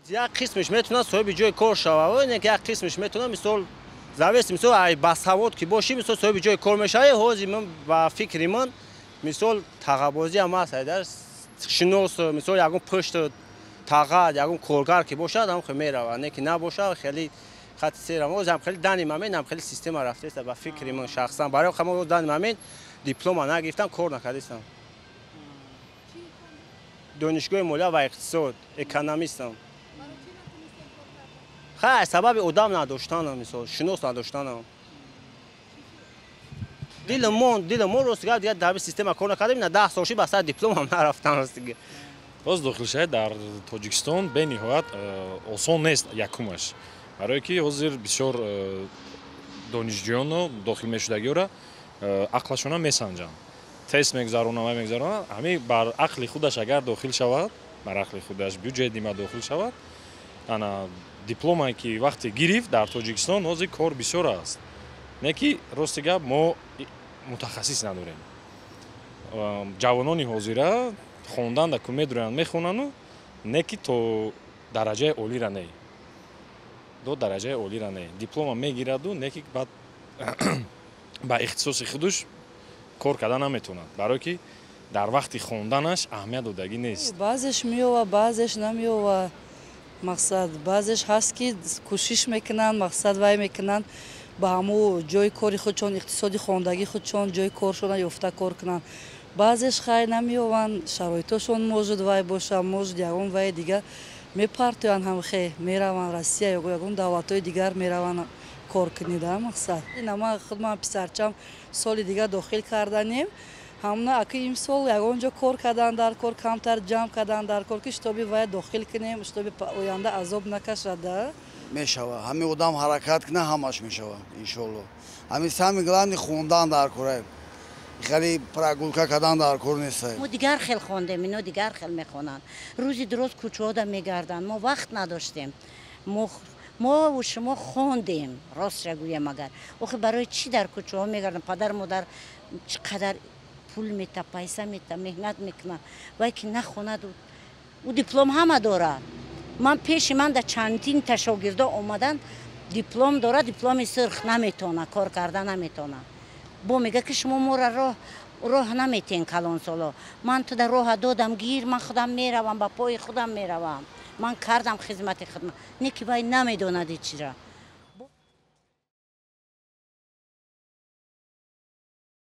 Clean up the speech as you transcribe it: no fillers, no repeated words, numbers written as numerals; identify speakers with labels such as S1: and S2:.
S1: як қисмиш метавонад соҳиби ҷойи кор шавад, ин ки як қисмиш метавонад мисол завеси мисол ай басавод ки бошӣ мисол соҳиби ҷойи кор мешавад. ҳозир ман ба фикри ман мисол тағабозӣ ҳам аст дар шинос мисол ягон пушт тағат ягон коргар ки бошад ҳам хеле меравад, не ки набошад хеле хати серам ҳозир ҳам хеле дани момент ҳам хеле система рафтааст ба фикри ман шахсан. барои ҳама дани момент диплома нагирифтам, кор накардистам. донишгоҳи молия ва иқтисод экономистам. хай сабаби одам надоштанам, мисол шинос надоштанам. дилам мон ростига дига дар система кор накардам, на 10 солши ба сар дипломам нарафтам аст дига.
S2: боз дохилшавӣ дар Тоҷикистон бениҳоят осон нест якумаш. барое ки ҳозир бисёр донишҷӯён дохил мешудагиёра ақлашона месанҷанд. тест мегзаронад ва мегзаронад, ҳамин бар ақли худаш агар дохил шавад, бар ақли худаш бюҷет дима дохил шавад, ана дипломае ки вақте гирифт дар Тоҷикистон ҳозир кор бисёр аст. Не ки рости гап мо мутахассис надорем. ҷавонони ҳозира хонданда ку медуранд мехонану, не ки то дараҷаи олира не. до дараҷаи олира не. Диплома мегираду, не ки баъд ба ихтисоси худуш кор карда наметавонад. барое ки дар вақти хонданаш аҳамият додагӣ нест.
S3: баъзеш меёва, баъзеш намеёва. мақсад баъзеш ҳаст ки кӯшиш мекунанд, мақсад вай мекунанд ба ҳамун ҷойи кори худшон, иқтисоди хондагии худшон, ҷойи коршона ёфта кор кунанд. баъзеш хай намеёванд, шароитошон можуд вай боша, можуд ягон вай дигар мепартоянд, ҳам хе мераванд Россия ё ягон давлатҳои дигар мераванд кор кунида. мақсад ина ман худман писарчам соли дигар дохил карданем, ҳамна аки имсол ягон ҷо кор кардан дар кор камтар ҷамъ кардан дар кор ки штоби вай дохил кунем, штоби оянда азоб накашада.
S4: мешава ҳамин одам ҳаракат кунад, ҳамаш мешава иншоалло. ҳамин сами главни хондан дар кора, хеле прогулка кардан дар кор нест.
S5: мо дигар хел хондем, ино дигар хел мехонанд. рӯзи дуроз кӯчаҳода мегарданд, мо вақт надоштем. мо ва шумо хондем, ростша гӯям агар. охи барои чӣ дар кӯчаҳо мегарданд? падар модар чӣ қадар пул мета, пайса мета, меҳнат мекунад. вай ки нахонад, ӯ диплом ҳама дорад. ман пеши ман да чандин та шогирдо омадан диплом дорад, дипломи сирх наметавонад, кор карда наметавонад. бо мегӯяд ки шумо мора роҳ наметен калон соло. ман туда роҳа додам гир, ман худам меравам, ба пои худам меравам. ман кардам хизмати худам. не ки вай намедонад чира.